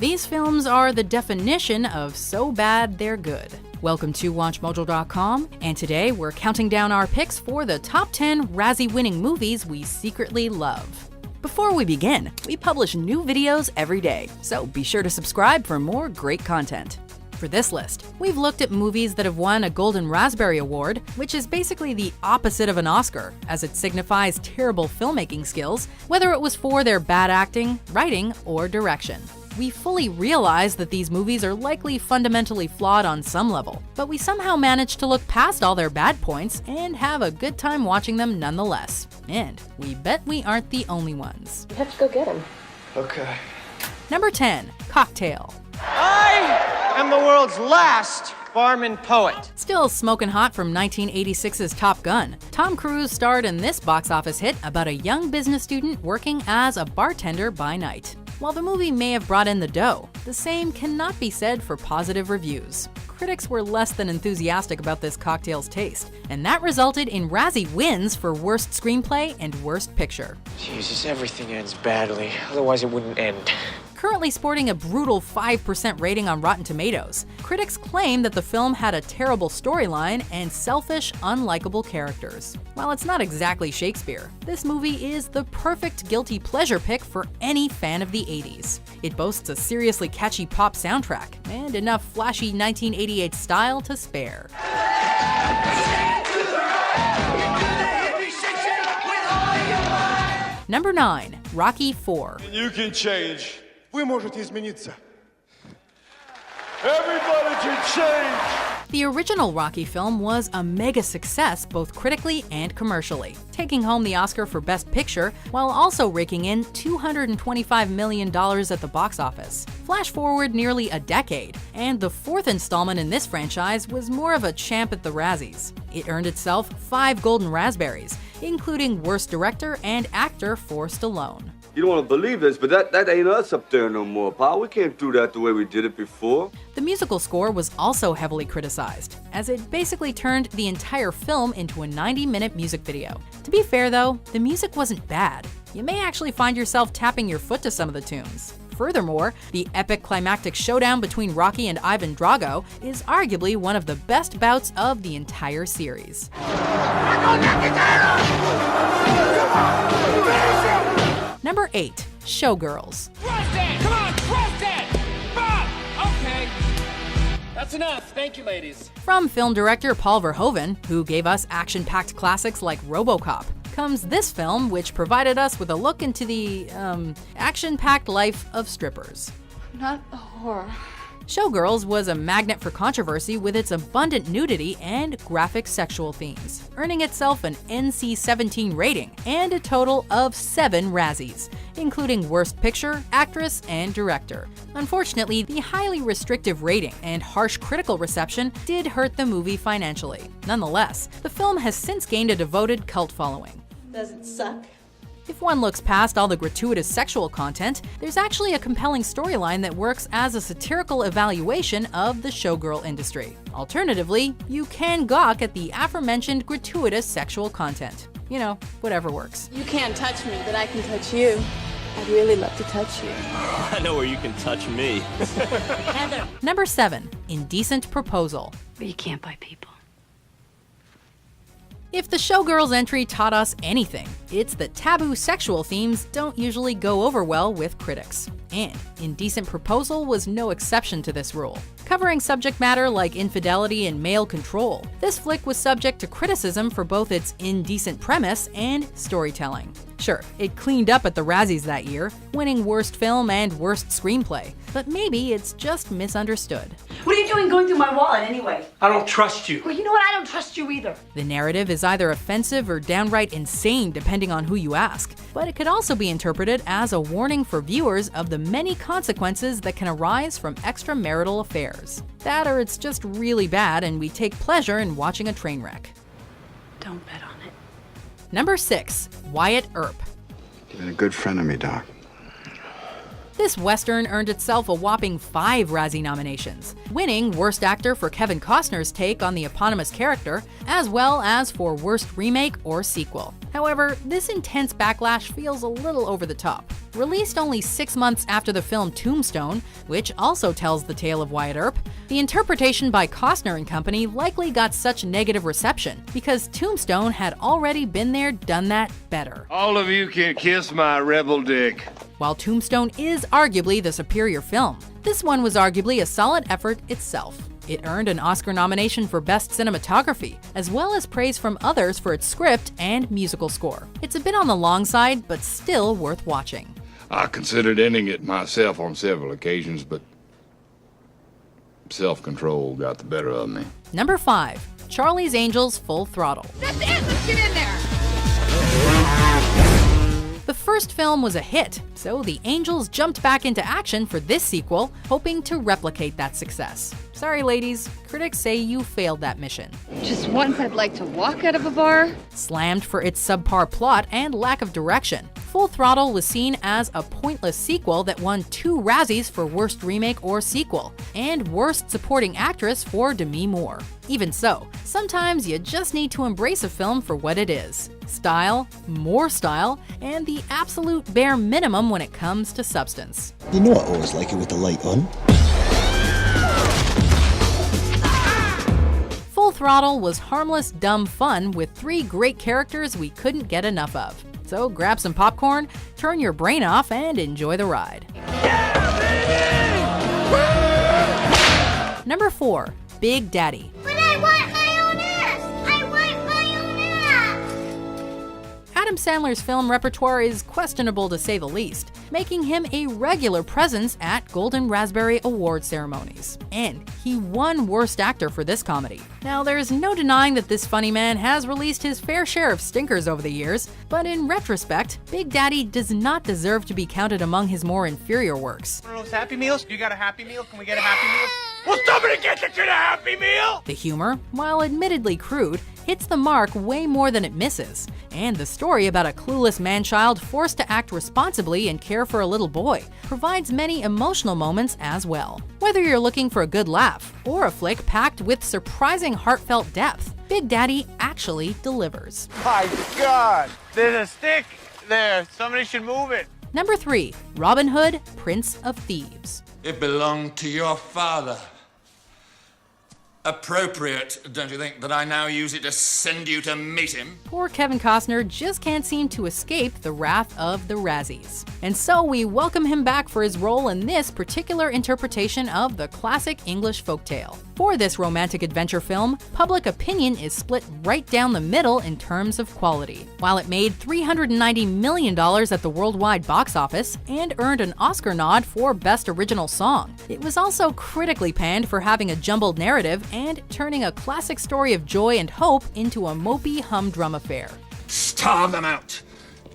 These films are the definition of so bad they're good. Welcome to WatchMojo.com, and today we're counting down our picks for the top 10 Razzie-winning movies we secretly love. Before we begin, we publish new videos every day, so be sure to subscribe for more great content. For this list, we've looked at movies that have won a Golden Raspberry Award, which is basically the opposite of an Oscar, as it signifies terrible filmmaking skills, whether it was for their bad acting, writing, or direction. We fully realize that these movies are likely fundamentally flawed on some level, but we somehow manage to look past all their bad points and have a good time watching them nonetheless. And we bet we aren't the only ones. You have to go get him. Okay. Number 10, Cocktail. I am the world's last barman poet. Still smoking hot from 1986's Top Gun, Tom Cruise starred in this box office hit about a young business student working as a bartender by night. While the movie may have brought in the dough, the same cannot be said for positive reviews. Critics were less than enthusiastic about this cocktail's taste, and that resulted in Razzie wins for Worst Screenplay and Worst Picture. Jesus, everything ends badly. Otherwise it wouldn't end. Currently sporting a brutal 5% rating on Rotten Tomatoes, critics claim that the film had a terrible storyline and selfish, unlikable characters. While it's not exactly Shakespeare, this movie is the perfect guilty pleasure pick for any fan of the 80s. It boasts a seriously catchy pop soundtrack and enough flashy 1988 style to spare. Number 9, Rocky IV. You can change. Вы можете измениться. Everybody can change. The original Rocky film was a mega success both critically and commercially, taking home the Oscar for Best Picture while also raking in $225 million at the box office. Flash forward nearly a decade, and the fourth installment in this franchise was more of a champ at the Razzies. It earned itself 5 Golden Raspberries, including Worst Director and Actor for Stallone. You don't want to believe this, but that ain't us up there no more, pal. We can't do that the way we did it before. The musical score was also heavily criticized, as it basically turned the entire film into a 90-minute music video. To be fair though, the music wasn't bad. You may actually find yourself tapping your foot to some of the tunes. Furthermore, the epic climactic showdown between Rocky and Ivan Drago is arguably one of the best bouts of the entire series. Number 8, Showgirls. Cross that! Come on, cross that! Bob! Okay. That's enough. Thank you, ladies. From film director Paul Verhoeven, who gave us action-packed classics like RoboCop, comes this film, which provided us with a look into the, action-packed life of strippers. Not a whore. Showgirls was a magnet for controversy with its abundant nudity and graphic sexual themes, earning itself an NC-17 rating and a total of 7 Razzies, including Worst Picture, Actress, and Director. Unfortunately, the highly restrictive rating and harsh critical reception did hurt the movie financially. Nonetheless, the film has since gained a devoted cult following. Does it suck? If one looks past all the gratuitous sexual content, there's actually a compelling storyline that works as a satirical evaluation of the showgirl industry. Alternatively, you can gawk at the aforementioned gratuitous sexual content. You know, whatever works. You can't touch me, but I can touch you. I'd really love to touch you. I know where you can touch me. Heather. Number 7, Indecent Proposal. But you can't buy people. If the Showgirls entry taught us anything, it's that taboo sexual themes don't usually go over well with critics. And Indecent Proposal was no exception to this rule. Covering subject matter like infidelity and male control, this flick was subject to criticism for both its indecent premise and storytelling. Sure, it cleaned up at the Razzies that year, winning Worst Film and Worst Screenplay, but maybe it's just misunderstood. What are you doing going through my wallet anyway? I don't trust you. Well, you know what? I don't trust you either. The narrative is either offensive or downright insane depending on who you ask, but it could also be interpreted as a warning for viewers of the many consequences that can arise from extramarital affairs. That or it's just really bad and we take pleasure in watching a train wreck. Don't bet on it. Number 6, Wyatt Earp. You've been a good friend of me, Doc. This Western earned itself a whopping 5 Razzie nominations, winning Worst Actor for Kevin Costner's take on the eponymous character, as well as for Worst Remake or Sequel. However, this intense backlash feels a little over the top. Released only 6 months after the film Tombstone, which also tells the tale of Wyatt Earp, the interpretation by Costner and company likely got such negative reception because Tombstone had already been there, done that better. All of you can kiss my rebel dick. While Tombstone is arguably the superior film, this one was arguably a solid effort itself. It earned an Oscar nomination for Best Cinematography, as well as praise from others for its script and musical score. It's a bit on the long side, but still worth watching. I considered ending it myself on several occasions, but self-control got the better of me. Number 5. Charlie's Angels Full Throttle. That's it! Let's get in there! The first film was a hit, so the Angels jumped back into action for this sequel, hoping to replicate that success. Sorry, ladies, critics say you failed that mission. Just once I'd like to walk out of a bar. Slammed for its subpar plot and lack of direction, Full Throttle was seen as a pointless sequel that won 2 Razzies for Worst Remake or Sequel, and Worst Supporting Actress for Demi Moore. Even so, sometimes you just need to embrace a film for what it is. Style, more style, and the absolute bare minimum when it comes to substance. You know I always like it with the light on. Full Throttle was harmless, dumb fun with 3 great characters we couldn't get enough of. So grab some popcorn, turn your brain off, and enjoy the ride. Number 4. Big Daddy. But I want my own ass! I want my own ass! Adam Sandler's film repertoire is questionable to say the least, making him a regular presence at Golden Raspberry Award ceremonies. And he won Worst Actor for this comedy. Now, there's no denying that this funny man has released his fair share of stinkers over the years, but in retrospect, Big Daddy does not deserve to be counted among his more inferior works. One of those Happy Meals? You got a Happy Meal? Can we get a Happy Meal? Will somebody get you a Happy Meal? The humor, while admittedly crude, hits the mark way more than it misses. And the story about a clueless man-child forced to act responsibly and care for a little boy provides many emotional moments as well. Whether you're looking for a good laugh or a flick packed with surprising heartfelt depth, Big Daddy actually delivers. My God! There's a stick there. Somebody should move it. Number 3. Robin Hood, Prince of Thieves. It belonged to your father. Appropriate, don't you think, that I now use it to send you to meet him? Poor Kevin Costner just can't seem to escape the wrath of the Razzies. And so we welcome him back for his role in this particular interpretation of the classic English folktale. For this romantic adventure film, public opinion is split right down the middle in terms of quality. While it made $390 million at the worldwide box office and earned an Oscar nod for Best Original Song, it was also critically panned for having a jumbled narrative and turning a classic story of joy and hope into a mopey humdrum affair. Starve them out.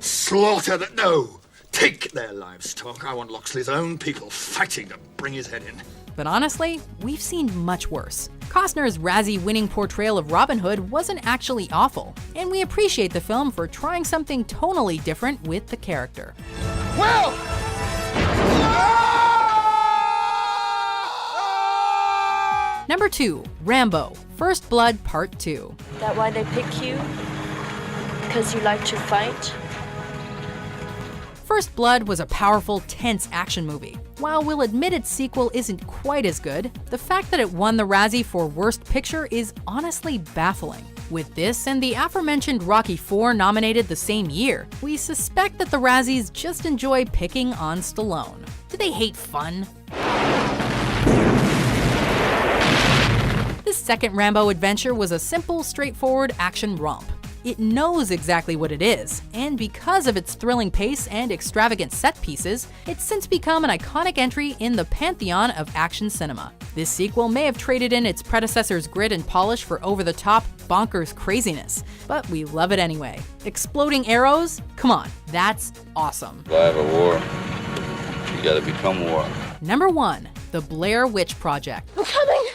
Slaughter them. No. Take their livestock. I want Loxley's own people fighting to bring his head in. But honestly, we've seen much worse. Costner's Razzie-winning portrayal of Robin Hood wasn't actually awful, and we appreciate the film for trying something tonally different with the character. Well! Number 2. Rambo, First Blood Part 2. Is that why they pick you? Because you like to fight? First Blood was a powerful, tense action movie. While we'll admit its sequel isn't quite as good, the fact that it won the Razzie for Worst Picture is honestly baffling. With this and the aforementioned Rocky IV nominated the same year, we suspect that the Razzies just enjoy picking on Stallone. Do they hate fun? This second Rambo adventure was a simple, straightforward action romp. It knows exactly what it is, and because of its thrilling pace and extravagant set pieces, it's since become an iconic entry in the pantheon of action cinema. This sequel may have traded in its predecessor's grit and polish for over-the-top, bonkers craziness, but we love it anyway. Exploding arrows? Come on, that's awesome. If I have a war, you gotta become war. Number 1. The Blair Witch Project. I'm coming!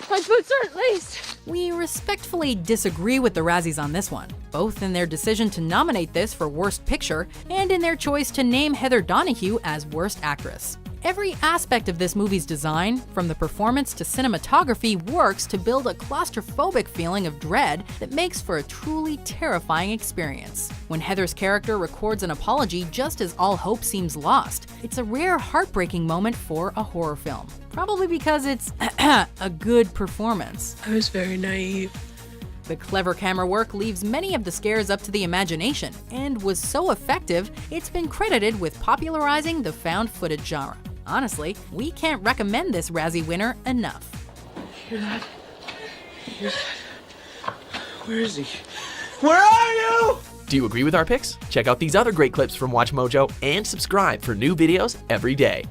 My boots aren't laced! We respectfully disagree with the Razzies on this one, both in their decision to nominate this for Worst Picture and in their choice to name Heather Donahue as Worst Actress. Every aspect of this movie's design, from the performance to cinematography, works to build a claustrophobic feeling of dread that makes for a truly terrifying experience. When Heather's character records an apology just as all hope seems lost, it's a rare heartbreaking moment for a horror film. Probably because it's a good performance. I was very naive. The clever camera work leaves many of the scares up to the imagination, and was so effective, it's been credited with popularizing the found footage genre. Honestly, we can't recommend this Razzie winner enough. Hear that? Hear that? Where is he? Where are you? Do you agree with our picks? Check out these other great clips from Watch Mojo and subscribe for new videos every day.